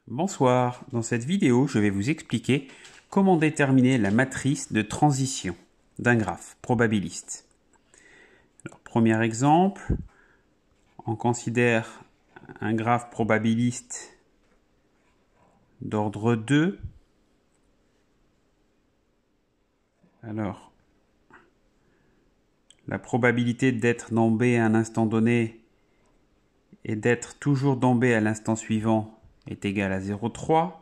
Bonsoir, dans cette vidéo, je vais vous expliquer comment déterminer la matrice de transition d'un graphe probabiliste. Alors, premier exemple, on considère un graphe probabiliste d'ordre 2. Alors, la probabilité d'être dans B à un instant donné et d'être toujours dans B à l'instant suivant est égale à 0,3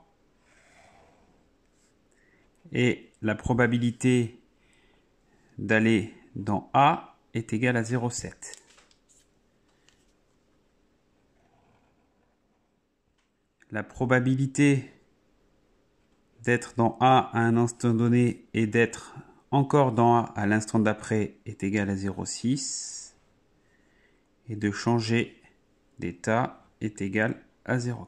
et la probabilité d'aller dans A est égale à 0,7. La probabilité d'être dans A à un instant donné et d'être encore dans A à l'instant d'après est égale à 0,6 et de changer d'état est égal à 0,4.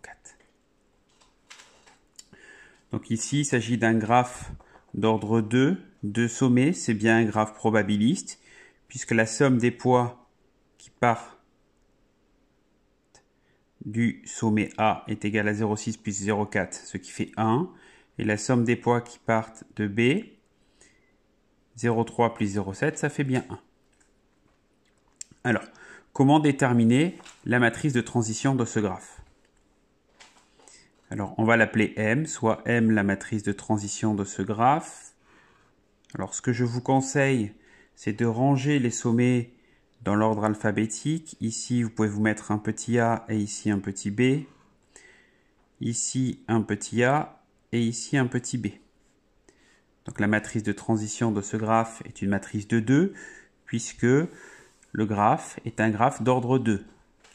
Donc ici, il s'agit d'un graphe d'ordre 2, deux sommets, c'est bien un graphe probabiliste, puisque la somme des poids qui part du sommet A est égale à 0,6 plus 0,4, ce qui fait 1, et la somme des poids qui partent de B, 0,3 plus 0,7, ça fait bien 1. Alors, comment déterminer la matrice de transition de ce graphe? Alors, on va l'appeler M, soit M la matrice de transition de ce graphe. Alors, ce que je vous conseille, c'est de ranger les sommets dans l'ordre alphabétique. Ici, vous pouvez vous mettre un petit a et ici un petit b. Ici, un petit a et ici un petit b. Donc, la matrice de transition de ce graphe est une matrice de 2, puisque le graphe est un graphe d'ordre 2.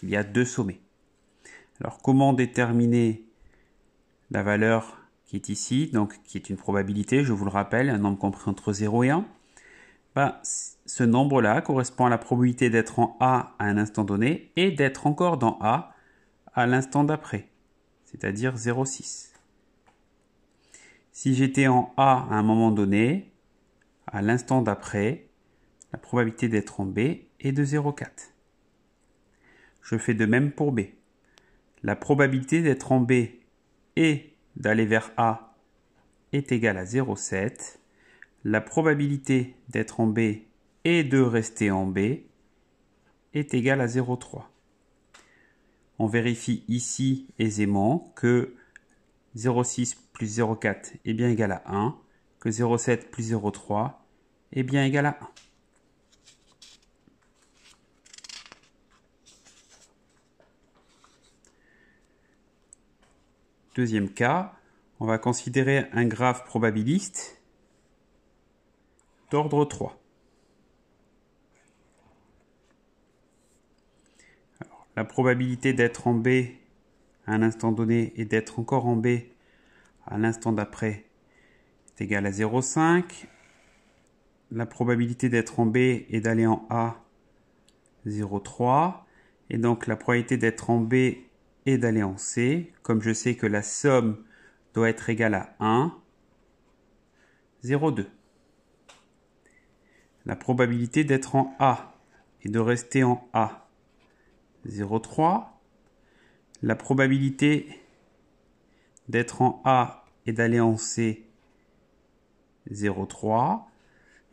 Il y a deux sommets. Alors, comment déterminer la valeur qui est ici, donc qui est une probabilité, je vous le rappelle, un nombre compris entre 0 et 1. Ce nombre-là correspond à la probabilité d'être en A à un instant donné et d'être encore dans A à l'instant d'après, c'est-à-dire 0,6. Si j'étais en A à un moment donné, à l'instant d'après, la probabilité d'être en B est de 0,4. Je fais de même pour B. La probabilité d'être en B et d'aller vers A est égale à 0,7. La probabilité d'être en B et de rester en B est égale à 0,3. On vérifie ici aisément que 0,6 plus 0,4 est bien égal à 1, que 0,7 plus 0,3 est bien égal à 1. Deuxième cas, on va considérer un graphe probabiliste d'ordre 3. Alors, la probabilité d'être en B à un instant donné et d'être encore en B à l'instant d'après est égale à 0,5. La probabilité d'être en B et d'aller en A, 0,3. Et donc la probabilité d'être en B et d'aller en C, comme je sais que la somme doit être égale à 1, 0,2. La probabilité d'être en A et de rester en A, 0,3. La probabilité d'être en A et d'aller en C, 0,3.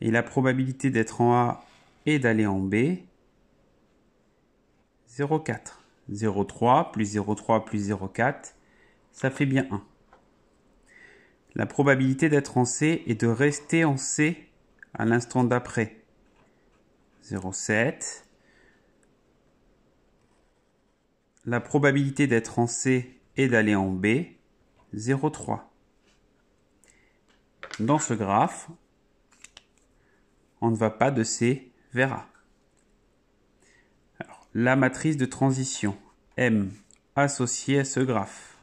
Et la probabilité d'être en A et d'aller en B, 0,4. 0,3 plus 0,3 plus 0,4, ça fait bien 1. La probabilité d'être en C et de rester en C à l'instant d'après, 0,7. La probabilité d'être en C et d'aller en B, 0,3. Dans ce graphe, on ne va pas de C vers A. Alors, la matrice de transition M associée à ce graphe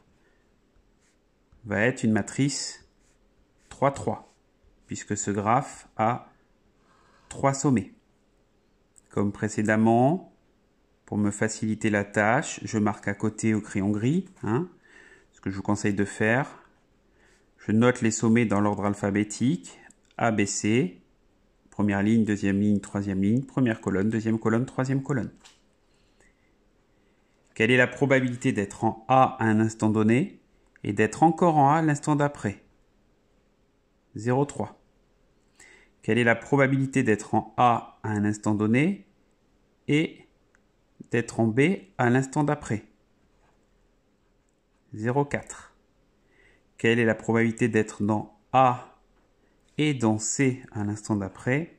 va être une matrice 3,3, puisque ce graphe a 3 sommets. Comme précédemment, pour me faciliter la tâche, je marque à côté au crayon gris, ce que je vous conseille de faire. Je note les sommets dans l'ordre alphabétique, A, B, C, première ligne, deuxième ligne, troisième ligne, première colonne, deuxième colonne, troisième colonne. Quelle est la probabilité d'être en A à un instant donné? et d'être encore en A l'instant d'après? 0,3. Quelle est la probabilité d'être en A à un instant donné et d'être en B à l'instant d'après? 0,4. Quelle est la probabilité d'être dans A et dans C à l'instant d'après?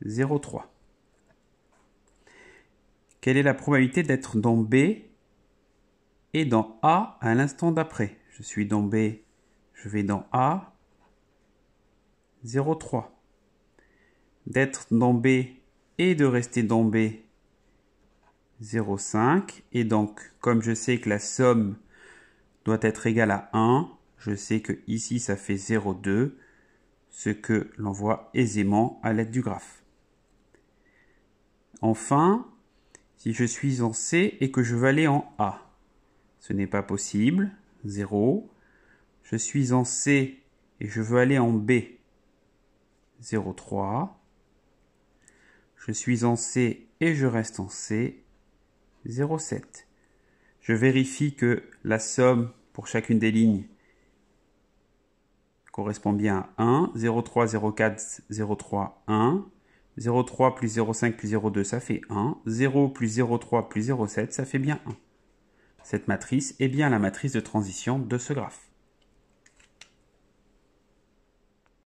0,3. Quelle est la probabilité d'être dans B et dans A à l'instant d'après? Je suis dans B, je vais dans A. 0,3. D'être dans B et de rester dans B. 0,5. Et donc, comme je sais que la somme doit être égale à 1, je sais que ici ça fait 0,2, ce que l'on voit aisément à l'aide du graphe. Enfin, si je suis en C et que je veux aller en A, ce n'est pas possible, 0. Je suis en C et je veux aller en B, 0,3. Je suis en C et je reste en C, 0,7. Je vérifie que la somme pour chacune des lignes correspond bien à 1. 0,3, 0,4, 0,3, 1. 0,3 plus 0,5 plus 0,2, ça fait 1. 0 plus 0,3 plus 0,7, ça fait bien 1. Cette matrice est bien la matrice de transition de ce graphe.